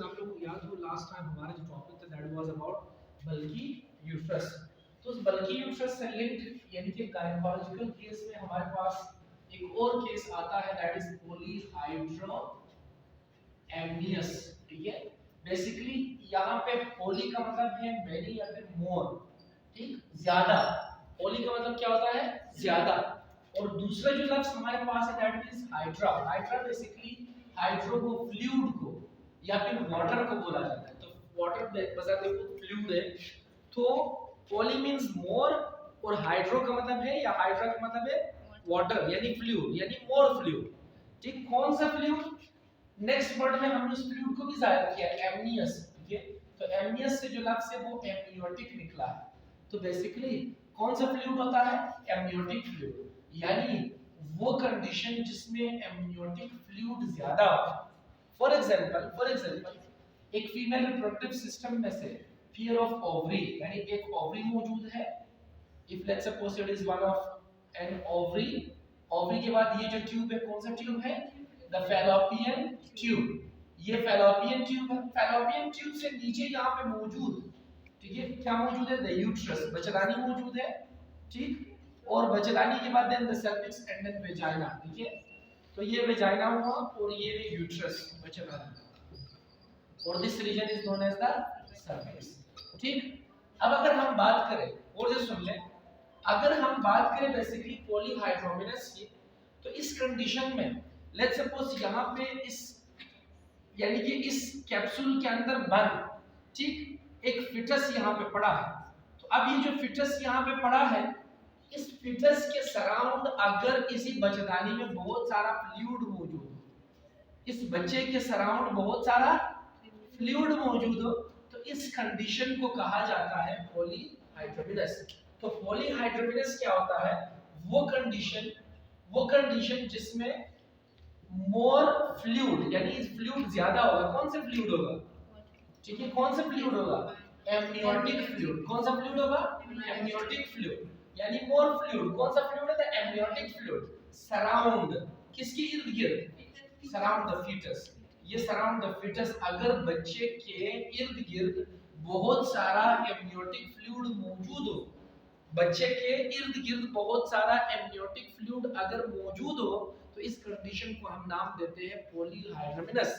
आप लोगों को याद हो लास्ट टाइम हमारा जो टॉपिक था that was about bulky uterus. तो उस बल्की यूट्रस से लिंक्ड यानी कि गायनेकोलॉजिकल केस में हमारे पास एक और केस आता है दैट इज पॉलीहाइड्रो एमनियस। ठीक है, बेसिकली यहाँ पे पॉली का मतलब है मेनी या फिर मोर, ठीक, ज्यादा। पॉली का मतलब क्या होता है? ज्यादा। और दूसरा जो लफ्ज हमारे पास है that is hydra. Hydra basically hydro को फ्लूइड को या फिर वाटर को बोला जाता है। तो वाटर बता देखो फ्लूइड है, तो पॉली मींस मोर और हाइड्रो का मतलब है या हाइड्रा का मतलब है वाटर यानी फ्लूइड यानी मोर फ्लूइड। ठीक, कौन सा फ्लूइड? नेक्स्ट वर्ड में हमने उस फ्लूइड को भी जाहिर किया एमनियस। ठीक है, तो एमनियस से जो लफ्ज है वो एमनियोटिक निकला है। तो बेसिकली कौन सा फ्लूइड होता है? एमनियोटिक फ्लूइड, यानी वो कंडीशन जिसमें एमनियोटिक फ्लूइड ज्यादा हो। फॉर एग्जांपल एक फीमेल रिप्रोडक्टिव सिस्टम में से पेयर ऑफ ओवरी यानी एक ओवरी मौजूद है। If let's suppose it is one of an ovary, ovary के बाद ये जो ट्यूब है कौन सा ट्यूब है? The fallopian tube. ये फैलोपियन ट्यूब है। फैलोपियन ट्यूब से नीचे यहाँ पे मौजूद, ठीक है, क्या मौजूद है? द यूट्रस, बचदानी मौजूद है। ठीक, और बचदानी के बाद then the cervix and then vagina. ठीक है, तो ये वेजाइना हुआ और ये यूट्रस बचदानी, और this region is known as the cervix. ठीक, अब अगर हम बात करें और से सुन लें, अगर हम बात करें बेसिकली पॉलीहाइड्रोमिनस की, तो इस कंडीशन में लेट्स सपोज यहाँ पे इस यानी कि इस कैप्सूल के अंदर बंद, ठीक, एक फिटस यहाँ पे पड़ा है। तो अब ये जो फिटस यहाँ पे पड़ा है, इस फिटस के सराउंड अगर किसी बच्चेदानी में बहुत सारा फ्लूइड मौजूद हो, इस बच्चे के सराउंड बहुत सारा फ्लूइड मौजूद हो, तो इस कंडीशन को कहा जाता है पॉलीहाइड्रोमिनस। तो पॉलीहाइड्रोमिनस क्या होता है? वो कंडीशन जिसमें मोर फ्लूइड यानी फ्लूइड ज्यादा होगा। कौन सा फ्लूइड होगा? ठीक है, कौन सा फ्लूइड होगा? Amniotic fluid. कौन सा फ्लूइड होगा? एमनियोटिक फ्लूइड, यानी मोर फ्लूइड। कौन सा फ्लूइड है? The amniotic fluid. सराउंड किसके इर्द गिर्द? Surround the foetus. ये सराउंड द फीटस अगर बच्चे के इर्द गिर्द बहुत सारा एमनियोटिक फ्लूइड मौजूद हो, बच्चे के इर्द गिर्द बहुत सारा एमनियोटिक फ्लूइड अगर मौजूद हो, तो इस कंडीशन को हम नाम देते हैं पॉलीहाइड्रोमिनस।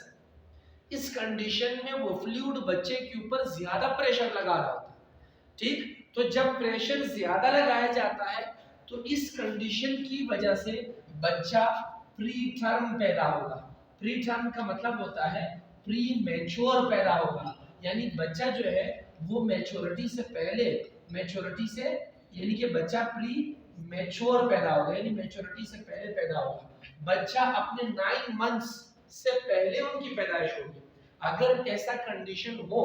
इस कंडीशन में वो फ्लूइड बच्चे के ऊपर ज्यादा प्रेशर लगा रहा होता है। ठीक, तो जब प्रेशर ज्यादा लगाया जाता है तो इस कंडीशन की वजह से बच्चा प्री टर्म पैदा होगा। प्री टर्म का मतलब होता है प्री मैच्योर पैदा होगा, यानी बच्चा जो है वो मैच्योरिटी से पहले, मैच्योरिटी से यानी कि बच्चा प्री मैच्योर पैदा होगा, यानी मैच्योरिटी से पहले पैदा होगा। बच्चा अपने 9 मंथ्स से पहले उनकी पैदाइश होगी। अगर ऐसा कंडीशन हो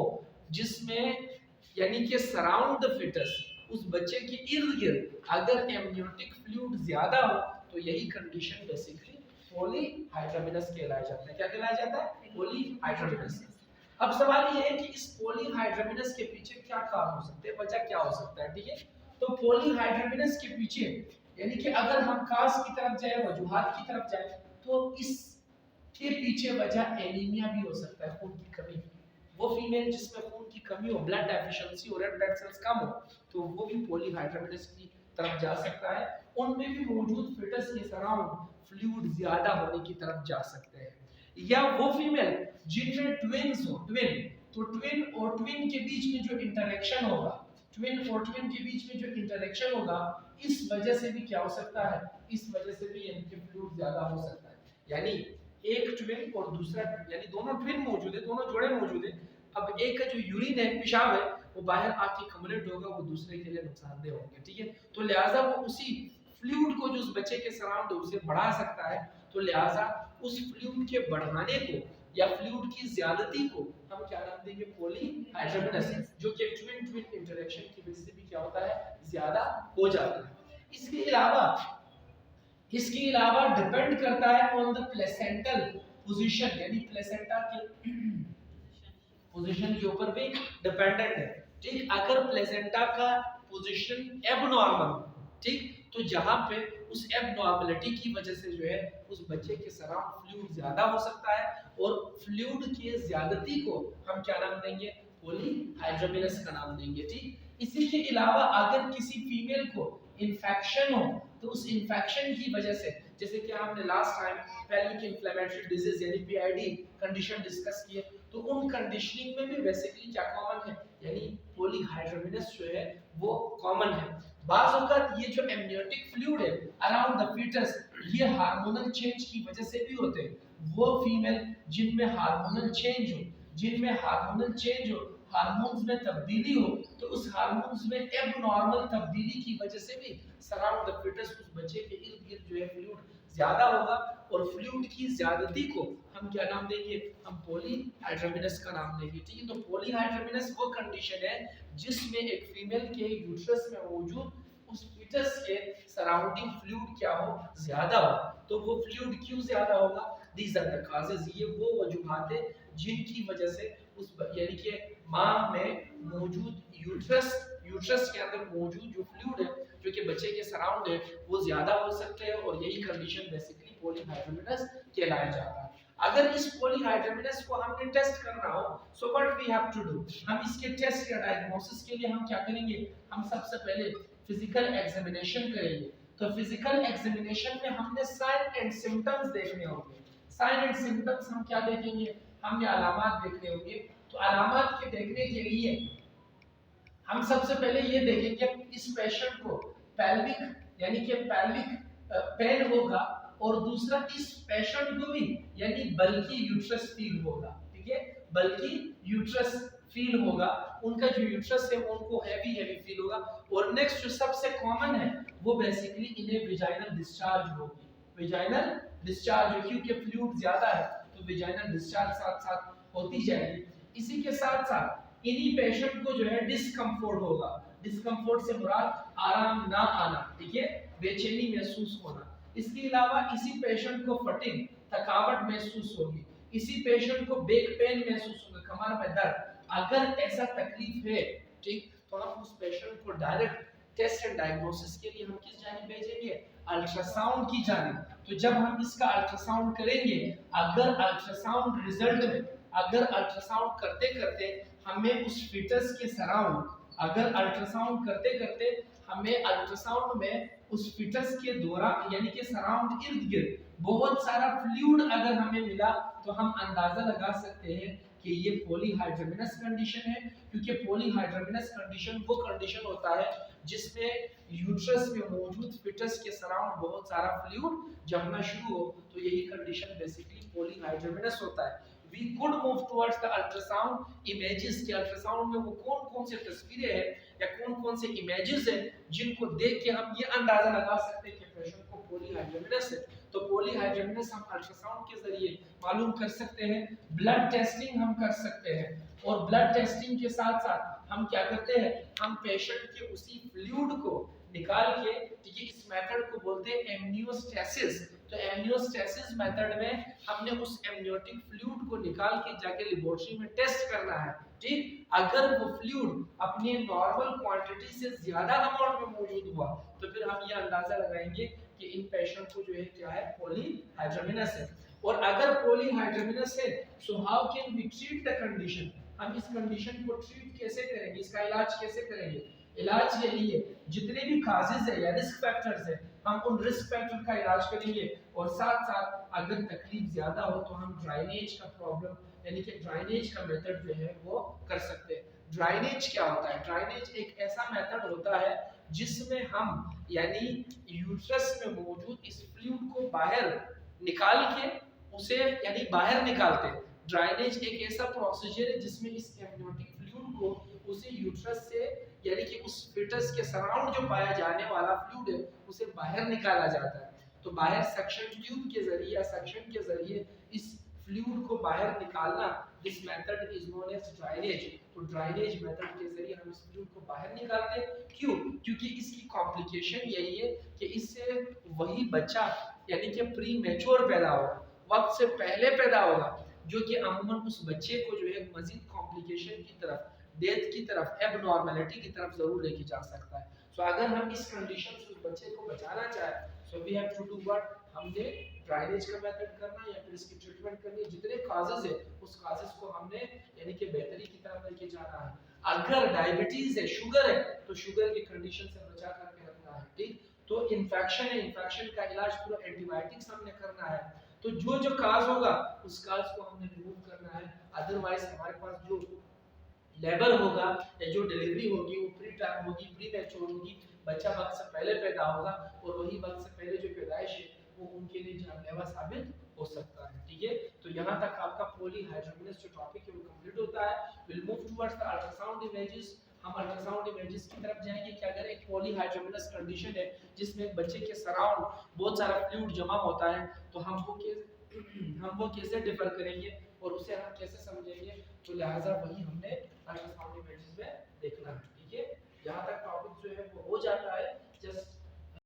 जिसमें यानी कि सराउंड द फिटस, उस बच्चे के इर्द गिर्द अगर एमनियोटिक फ्लूइड ज्यादा हो, तो यही कंडीशन बेसिकली पॉलीहाइड्रोमिनस कहलाया जाता है। क्या कहलाया जाता है? पॉलीहाइड्रोमिनस। अब सवाल ये है कि इस पॉलीहाइड्रोमिनस के पीछे क्या कारण हो सकते हैं, वजह क्या हो सकता है? ठीक है, तो पॉलीहाइड्रोमिनस के पीछे यानी कि अगर हम काज की तरफ जाए, वजूहात की तरफ जाए, तो इसके पीछे वजह एनीमिया भी हो सकता है, खून की कमी। वो फीमेल जिसमें खून की कमी हो, ब्लड डेफिशिएंसी हो, रेड ब्लड सेल्स कम हो, तो वो भी पॉलीहाइड्रोमिनस की तरफ जा सकता है। उनमें भी मौजूद फिटस के सराउंड फ्लूइड ज्यादा होने की तरफ जा सकते हैं। या वो फीमेल जिनमें ट्विन्स हो, ट्विन, तो ट्विन और ट्विन के बीच में जो इंटरेक्शन होगा, ट्विन और ट्विन के बीच में जो इंटरेक्शन होगा, इस वजह से भी क्या हो सकता है? इस वजह से भी इनके फ्लूइड ज्यादा हो सकता है। यानी एक ट्विन और दूसरा, यानी दोनों ट्विन मौजूद है, दोनों जोड़े मौजूद है। अब एक का जो यूरिन है, पेशाब है, वो बाहर आके कम्युलेट होगा, वो दूसरे के लिए नुकसानदेह होंगे। ठीक है, तो लिहाजा वो उसी फ्लूइड को जो उस बच्चे के सराउंड उसे बढ़ा सकता है, तो लिहाजा उस फ्लूइड के बढ़ाने को या फ्लूइड की ज्यादती को हम क्या नाम देंगे? पॉलीहाइड्रोमिनस, जो कि ट्विन ट्विन इंटरेक्शन की वजह से भी क्या होता है? ज्यादा हो जाता है। इसके अलावा डिपेंड करता है ऑन द प्लेसेंटल पोजीशन, यानी प्लेसेंटा के पोजीशन के ऊपर भी डिपेंडेंट है। ठीक, अगर प्लेसेंटा का पोजीशन एबनॉर्मल, ठीक, तो जहाँ पे उस एबनॉर्मलिटी की वजह से जो है उस बच्चे के सराउंड फ्लूइड ज्यादा हो सकता है, और फ्लूइड के ज्यादती को हम क्या नाम देंगे, पॉलीहाइड्रोमिनस का नाम देंगे। ठीक, इसी के अलावा अगर किसी फीमेल को इन्फेक्शन हो तो उस इन्फेक्शन की वजह से, जैसे कि हमने last time pelvic inflammatory disease यानी पीआईडी कंडीशन डिस्कस किए, तो उन कंडीशनिंग में भी बेसिकली क्या कॉमन है, यानी पॉलीहाइड्रोमिनस जो है वो कॉमन है। बाज़ औक़ात ये जो एमनियोटिक फ्लूइड है अराउंड द फीटस, ये हार्मोनल चेंज की वजह से भी होते हैं। वो फीमेल जिनमें हार्मोनल चेंज हो, जिनमें हार्मोनल चेंज हो, हार्मोन्स में तब्दीली हो, तो उस हार्मोन्स में एबनॉर्मल तब्दीली की वजह से भी सराउंड द फीटस उस बच्चे के इर्द गिर्द जो है फ्लूइड ज्यादा होगा, और फ्लूइड की ज्यादती को हम क्या नाम देंगे, हम पॉलीहाइड्रोमिनस का नाम देंगे। ठीक है, तो पॉलीहाइड्रोमिनस वो कंडीशन है जिसमें एक फीमेल के यूट्रस में मौजूद उस फीटस के सराउंडिंग फ्लूइड क्या हो, ज्यादा हो। तो वो फ्लूइड क्यों ज्यादा होगा, दीज आर द कॉजेस, ये वो वजूहात है जिनकी वजह से उस यानी कि मां में मौजूद यूट्रस के अंदर मौजूद जो फ्लूइड है जो कि बच्चे के सराउंड है वो ज्यादा हो सकते हैं, और यही कंडीशन बेसिकली पॉलीहाइड्रोमिनस कहलाया जाता है। अगर इस पॉलीहाइड्रोमिनस को हमने टेस्ट करना हो, so what we have to do, हम इसके टेस्ट या डायग्नोसिस के लिए हम क्या करेंगे, हम सबसे पहले फिजिकल एग्जामिनेशन करेंगे। तो फिजिकल एग्जामिनेशन में हमने साइन एंड सिम्टम्स देखने होंगे। साइन एंड सिम्टम्स हम क्या देखेंगे, हमने अलामात देखने होंगे। तो अलामात के देखने के लिए हम सबसे पहले ये देखेंगे इस पेशेंट को पेल्विक यानी कि पेल्विक पेन होगा, और दूसरा इस पेशेंट को भी यानी बल्कि यूट्रस फील होगा। ठीक है, बल्कि यूट्रस फील होगा, उनका जो यूट्रस है उनको हैवी फील होगा। और नेक्स्ट जो सबसे कॉमन है वो बेसिकली इन्हें विजाइनल डिस्चार्ज होगी, विजाइनल डिस्चार्ज हो, क्योंकि फ्लूइड ज्यादा है तो विजाइनल डिस्चार्ज साथ साथ होती जाएगी। इसी के साथ साथ इन्हीं पेशेंट को जो है डिस्कम्फोर्ट होगा, डिस्कम्फोर्ट से मुराद आराम ना आना, ठीक है, बेचैनी महसूस होना। इसके अलावा इसी पेशेंट को फटिग थकावट महसूस होगी, इसी पेशेंट को बैक पेन महसूस होगा, कमर में दर्द। अगर ऐसा तकलीफ है, ठीक, तो हम उस पेशेंट को डायरेक्ट टेस्ट एंड डायग्नोसिस के लिए हम किस जानिब भेजेंगे, अल्ट्रासाउंड की जानिब। तो जब हम इसका अल्ट्रासाउंड करेंगे, अगर अल्ट्रासाउंड रिजल्ट में, अगर अल्ट्रासाउंड करते करते हमें उस फीटस के सराउंड, अगर अल्ट्रासाउंड करते करते हमें अल्ट्रासाउंड में उस फीटस के दौरान यानी कि सराउंड इर्द गिर्द बहुत सारा फ्लूइड अगर हमें मिला, तो हम अंदाजा लगा सकते हैं कि ये पॉलीहाइड्रोमिनस कंडीशन है। क्योंकि पॉलीहाइड्रोमिनस कंडीशन वो कंडीशन होता है जिसमें यूट्रस में मौजूद फीटस के सराउंड बहुत सारा फ्लूइड जमना शुरू हो, तो यही कंडीशन बेसिकली पॉलीहाइड्रोमिनस होता है। We could move towards the ultrasound images के अल्ट्रासाउंड में वो कौन-कौन से तस्वीरें हैं या कौन-कौन से इमेजेस हैं जिनको देख के हम ये अंदाजा लगा सकते हैं कि पेशेंट को पॉलीहाइड्रोमिनस है। तो पॉलीहाइड्रोमिनस हम अल्ट्रासाउंड के जरिए मालूम कर सकते हैं, ब्लड टेस्टिंग हम कर सकते हैं, और ब्लड टेस्टिंग के साथ-साथ हम क्या करते हैं, हम पेशेंट के उसी फ्लूइड को निकाल के, ठीक है, इस मेथड को बोलते हैं एमनियोस्टेसिस। तो एमनियोस्टेसिस मेथड में हमने उस एमनियोटिक फ्लूइड को निकाल के जाके लेबोरेटरी में टेस्ट करना है। ठीक, अगर वो फ्लूइड अपनी नॉर्मल क्वांटिटी से ज्यादा अमाउंट में मौजूद हुआ, तो फिर हम ये अंदाजा लगाएंगे कि इन पेशेंट को जो है क्या है, पॉलीहाइड्रोमिनस है। और अगर पॉलीहाइड्रोमिनस है, so how can we treat the condition, हम इस कंडीशन को ट्रीट कैसे करेंगे, इसका इलाज कैसे करेंगे। इलाज यही है, जितने भी काजेज है या रिस्क फैक्टर्स है, हम उन रिस्क फैक्टर का इलाज करेंगे, और साथ साथ अगर तकलीफ ज्यादा हो तो हम ड्राइनेज का प्रॉब्लम यानी कि ड्राइनेज का मेथड जो है वो कर सकते हैं। ड्राइनेज क्या होता है, ड्राइनेज एक ऐसा मेथड होता है जिसमें हम यानी यूट्रस में मौजूद इस फ्लूइड को बाहर निकाल के उसे यानी बाहर निकालते हैं। ड्राइनेज एक ऐसा प्रोसीजर है जिसमें इस एमनियोटिक फ्लूइड को उसे यूट्रस से यानी कि उस फीटस के सराउंड जो पाया जाने वाला फ्लूइड है उसे बाहर निकाला जाता है। तो बाहर सक्शन ट्यूब के जरिए या सक्शन के जरिए इस फ्लूइड को बाहर निकालना, this method is known as drainage. तो ड्राइनेज मेथड के जरिए हम इस फ्लूइड को बाहर निकालते हैं। क्यों? क्योंकि इसकी कॉम्प्लिकेशन यही है कि इससे वही बच्चा यानी कि प्री मैच्योर पैदा होगा, वक्त से पहले पैदा होगा, जो कि अमूमन उस बच्चे को जो है मजीद कॉम्प्लिकेशन की तरफ डेथ की तरफ, एबनॉर्मलिटी की तरफ जरूर लेके जा सकता है। सो अगर हम इस कंडीशन से उस बच्चे को बचाना चाहें, so we have to do what, हमने ड्राइनेज का मेथड करना या फिर इसकी ट्रीटमेंट करनी, जितने काजेस है उस काजेस को हमने यानी कि बेहतरी की तरफ लेके जाना है। अगर डायबिटीज है, शुगर है, तो शुगर की कंडीशन से बचा करके रखना है, ठीक। तो इन्फेक्शन है, इन्फेक्शन का इलाज पूरा एंटीबायोटिक्स हमने करना है। तो जो जो काज होगा उस काज को हमने रिमूव करना है। अदरवाइज हमारे पास जो लेबर होगा या जो डिलीवरी होगी वो प्री टाइम होगी, प्री मैच्योर होगी, बच्चा वक्त से पहले पैदा होगा और वही वक्त से पहले जो पैदाइश है वो उनके लिए जानलेवा साबित हो सकता है, ठीक है। तो यहाँ तक आपका पॉलीहाइड्रोमिनस जो टॉपिक है वो कंप्लीट होता है। Will move towards the ultrasound images. हम अल्ट्रासाउंड इमेजेस की तरफ जाएंगे कि अगर एक पॉलीहाइड्रोमिनस कंडीशन है जिसमें एक बच्चे के सराउंड बहुत सारा फ्लूइड जमा होता है, तो हम वो कैसे डिफर करेंगे और उसे हम कैसे समझेंगे, तो लिहाजा वही हमने अल्ट्रासाउंड इमेजेस में देखना है, ठीक है। यहाँ तक टॉपिक जो है वो हो जाता है।